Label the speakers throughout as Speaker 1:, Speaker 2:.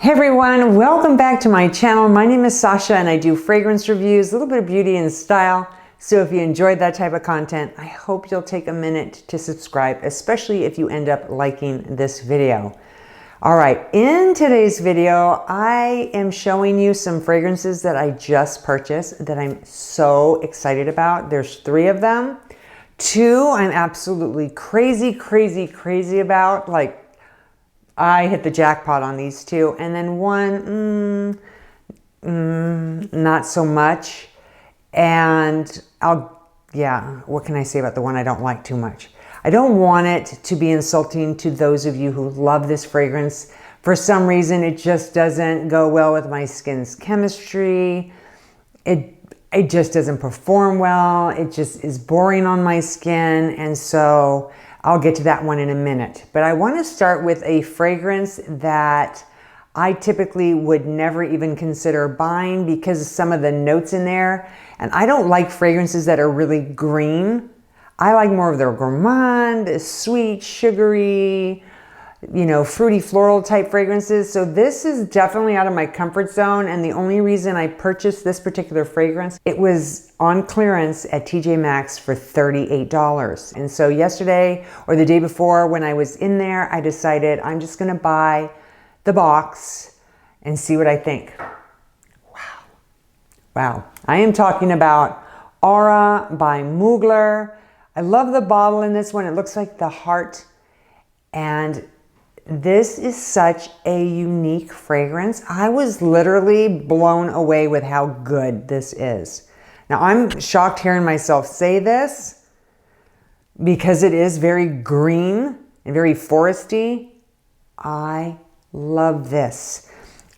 Speaker 1: Hey everyone, welcome back to my channel. My name is Sasha and I do fragrance reviews, a little bit of beauty and style. So if you enjoyed that type of content, I hope you'll take a minute to subscribe, especially if you end up liking this video. All right, in today's video, I am showing you some fragrances that I just purchased that I'm so excited about. There's 3 of them. 2 I'm absolutely crazy about. Like, I hit the jackpot on these 2. And then 1, not so much. And what can I say about the one I don't like too much? I don't want it to be insulting to those of you who love this fragrance. For some reason, it just doesn't go well with my skin's chemistry. It just doesn't perform well. It just is boring on my skin. And so I'll get to that one in a minute. But I want to start with a fragrance that I typically would never even consider buying because of some of the notes in there. And I don't like fragrances that are really green. I like more of the gourmand, sweet, sugary, fruity floral type fragrances. So this is definitely out of my comfort zone. And the only reason I purchased this particular fragrance, it was on clearance at TJ Maxx for $38. And so yesterday or the day before when I was in there, I decided I'm just gonna buy the box and see what I think. Wow. I am talking about Aura by Mugler. I love the bottle in this one. It looks like the heart. And this is such a unique fragrance. I was literally blown away with how good this is. Now, I'm shocked hearing myself say this because it is very green and very foresty. I love this.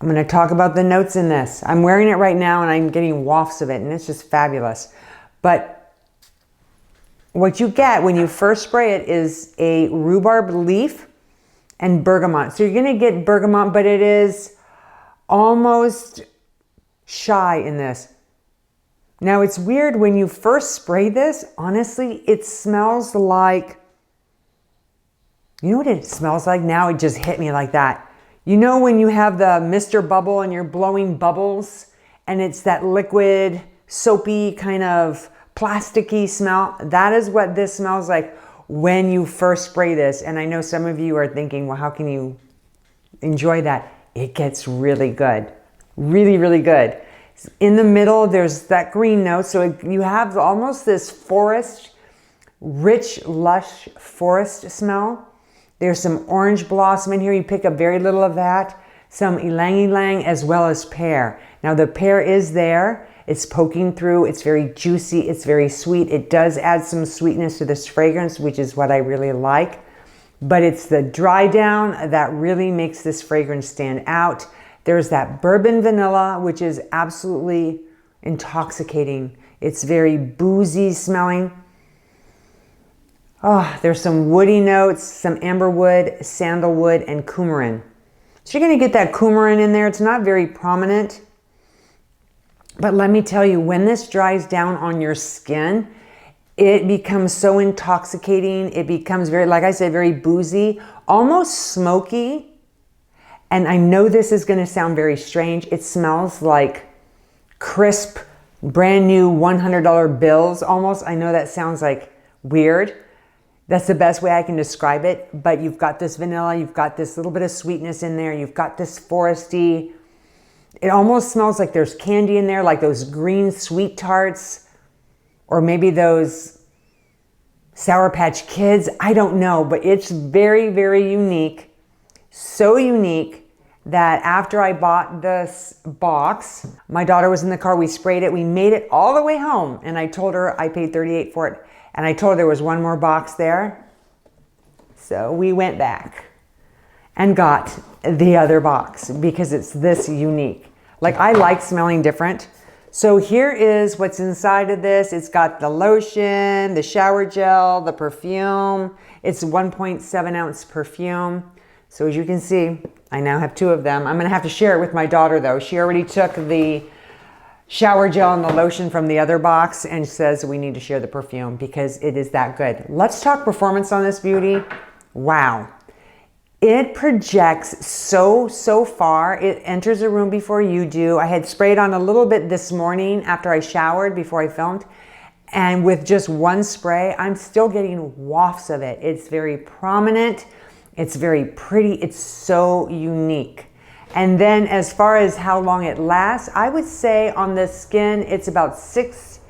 Speaker 1: I'm going to talk about the notes in this. I'm wearing it right now and I'm getting wafts of it and it's just fabulous. But what you get when you first spray it is a rhubarb leaf and bergamot. So you're going to get bergamot, but it is almost shy in this. Now it's weird when you first spray this, honestly, it smells like, you know what it smells like? Now it just hit me like that. You know when you have the Mr. Bubble and you're blowing bubbles and it's that liquid, soapy kind of plasticky smell? That is what this smells like when you first spray this. And I know some of you are thinking, well, how can you enjoy that? It gets really good. Really good. In the middle, there's that green note. So you have almost this forest, rich, lush forest smell. There's some orange blossom in here. You pick up very little of that. Some ylang-ylang as well as pear. Now the pear is there. It's poking through. It's very juicy. It's very sweet. It does add some sweetness to this fragrance, which is what I really like. But it's the dry down that really makes this fragrance stand out. There's that bourbon vanilla, which is absolutely intoxicating. It's very boozy smelling. Oh, there's some woody notes, some amberwood, sandalwood, and coumarin. So you're going to get that coumarin in there. It's not very prominent. But let me tell you, when this dries down on your skin, it becomes so intoxicating. It becomes very, like I said, very boozy, almost smoky. And I know this is going to sound very strange. It smells like crisp, brand new $100 bills almost. I know that sounds like weird. That's the best way I can describe it. But you've got this vanilla, you've got this little bit of sweetness in there, you've got this foresty. It almost smells like there's candy in there, like those green sweet tarts, or maybe those Sour Patch Kids. I don't know, but it's very unique. So unique that after I bought this box, my daughter was in the car, we sprayed it, we made it all the way home, and I told her I paid $38 for it, and I told her there was one more box there. So we went back and got the other box because it's this unique. Like, I like smelling different. So here is what's inside of this. It's got the lotion, the shower gel, the perfume. It's 1.7 ounce perfume. So as you can see, I now have 2 of them. I'm gonna have to share it with my daughter though. She already took the shower gel and the lotion from the other box and says we need to share the perfume because it is that good. Let's talk performance on this beauty. Wow. It projects so far. It enters a room before you do. I had sprayed on a little bit this morning after I showered, before I filmed. And with just one spray, I'm still getting wafts of it. It's very prominent. It's very pretty. It's so unique. And then as far as how long it lasts, I would say on the skin, it's about 6,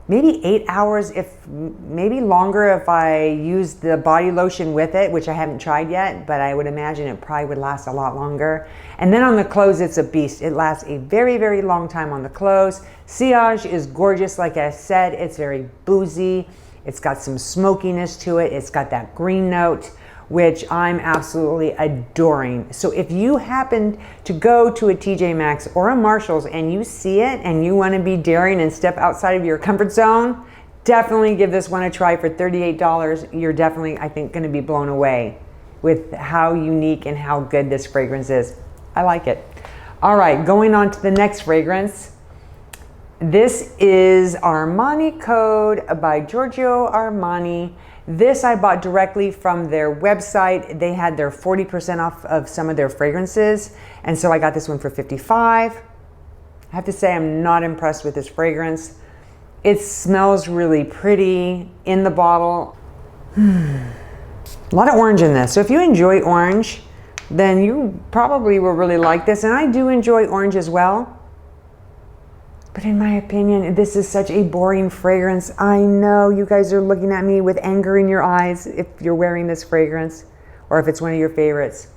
Speaker 1: maybe 8 hours, if maybe longer if I use the body lotion with it, which I haven't tried yet, but I would imagine it probably would last a lot longer. And then on the clothes, it's a beast. It lasts a very long time on the clothes. Sillage is gorgeous. Like I said, it's very boozy. It's got some smokiness to it. It's got that green note, which I'm absolutely adoring. So if you happen to go to a TJ Maxx or a Marshall's and you see it and you want to be daring and step outside of your comfort zone, definitely give this one a try for $38. You're definitely, I think, going to be blown away with how unique and how good this fragrance is. I like it. All right, going on to the next fragrance. This is Armani Code by Giorgio Armani. This I bought directly from their website. They had their 40% off of some of their fragrances. And so I got this one for $55. I have to say I'm not impressed with this fragrance. It smells really pretty in the bottle. A lot of orange in this. So if you enjoy orange, then you probably will really like this. And I do enjoy orange as well. But in my opinion, this is such a boring fragrance. I know you guys are looking at me with anger in your eyes if you're wearing this fragrance or if it's one of your favorites.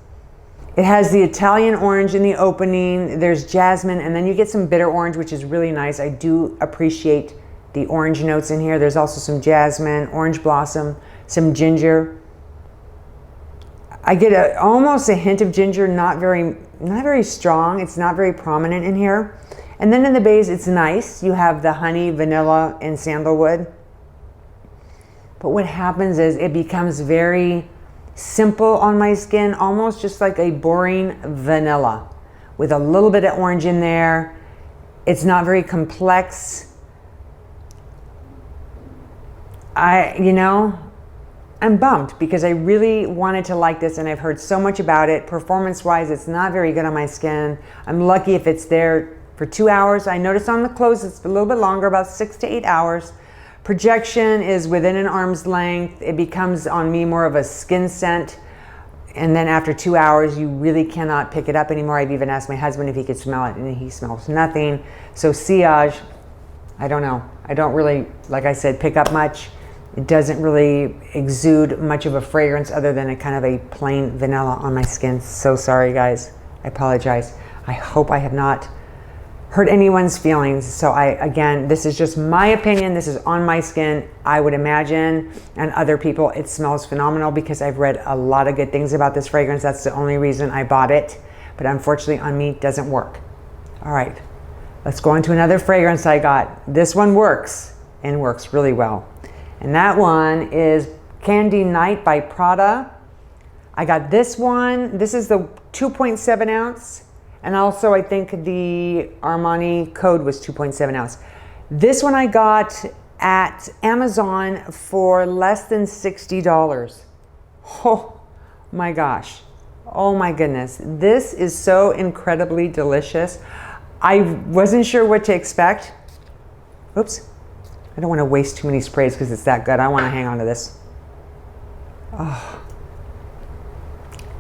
Speaker 1: It has the Italian orange in the opening. There's jasmine, and then you get some bitter orange, which is really nice. I do appreciate the orange notes in here. There's also some jasmine, orange blossom, some ginger. I get almost a hint of ginger, not very strong. It's not very prominent in here. And then in the base, it's nice. You have the honey, vanilla, and sandalwood. But what happens is it becomes very simple on my skin, almost just like a boring vanilla with a little bit of orange in there. It's not very complex. I'm bummed because I really wanted to like this and I've heard so much about it. Performance-wise, it's not very good on my skin. I'm lucky if it's there for 2 hours. I noticed on the clothes it's a little bit longer, about 6 to 8 hours. Projection is within an arm's length. It becomes on me more of a skin scent. And then after 2 hours, you really cannot pick it up anymore. I've even asked my husband if he could smell it and he smells nothing. So sillage, I don't know. I don't really, like I said, pick up much. It doesn't really exude much of a fragrance other than a kind of a plain vanilla on my skin. So sorry guys, I apologize. I hope I have not hurt anyone's feelings. So again, this is just my opinion. This is on my skin. I would imagine, and other people, it smells phenomenal because I've read a lot of good things about this fragrance. That's the only reason I bought it. But unfortunately on me, it doesn't work. All right, let's go on to another fragrance I got. This one works and works really well. And that one is Candy Night by Prada. I got this one. This is the 2.7 ounce. And also I think the Armani Code was 2.7 ounce. This one I got at Amazon for less than $60. Oh my gosh. Oh my goodness. This is so incredibly delicious. I wasn't sure what to expect. Oops. I don't want to waste too many sprays because it's that good. I want to hang on to this. Oh.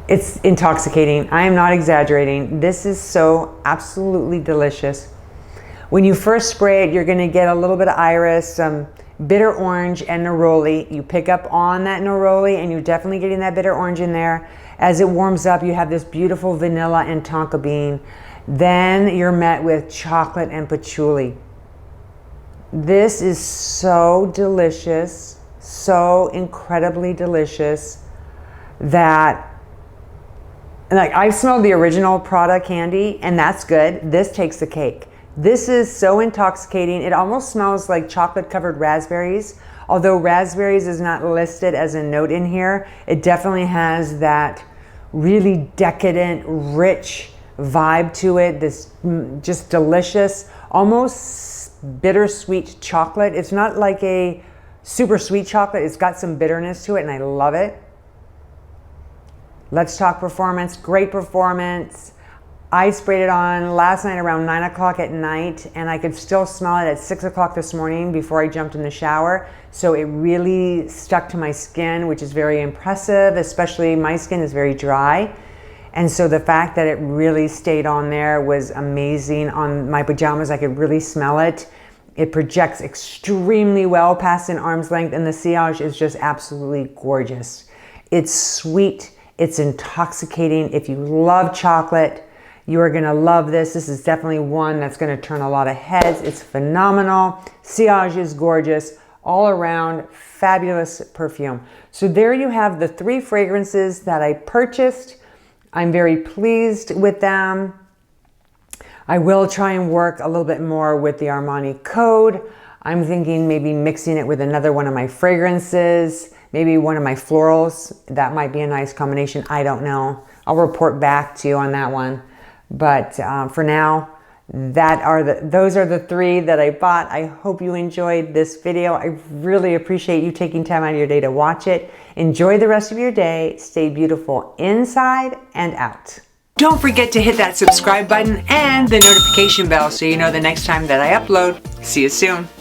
Speaker 1: It's intoxicating. I am not exaggerating. This is so absolutely delicious. When you first spray it, you're going to get a little bit of iris, some bitter orange, and neroli. You pick up on that neroli, and you're definitely getting that bitter orange in there. As it warms up, you have this beautiful vanilla and tonka bean. Then you're met with chocolate and patchouli. This is so delicious, so incredibly delicious that, like, I've smelled the original Prada candy and that's good. This takes the cake. This is so intoxicating. It almost smells like chocolate covered raspberries. Although raspberries is not listed as a note in here, it definitely has that really decadent, rich vibe to it. This just delicious, almost bittersweet chocolate. It's not like a super sweet chocolate. It's got some bitterness to it and I love it. Let's talk performance. Great performance. I sprayed it on last night around 9 o'clock at night, and I could still smell it at 6 o'clock this morning before I jumped in the shower. So it really stuck to my skin, which is very impressive, especially my skin is very dry. And so the fact that it really stayed on there was amazing. On my pajamas, I could really smell it. It projects extremely well past an arm's length, and the sillage is just absolutely gorgeous. It's sweet, it's intoxicating. If you love chocolate, you are gonna love this. This is definitely one that's gonna turn a lot of heads. It's phenomenal. Sillage is gorgeous. All around, fabulous perfume. So there you have the 3 fragrances that I purchased. I'm very pleased with them. I will try and work a little bit more with the Armani Code. I'm thinking maybe mixing it with another one of my fragrances, maybe one of my florals. That might be a nice combination. I don't know. I'll report back to you on that one. But for now, those are the 3 that I bought. I hope you enjoyed this video. I really appreciate you taking time out of your day to watch it. Enjoy the rest of your day. Stay beautiful inside and out. Don't forget to hit that subscribe button and the notification bell so you know the next time that I upload. See you soon.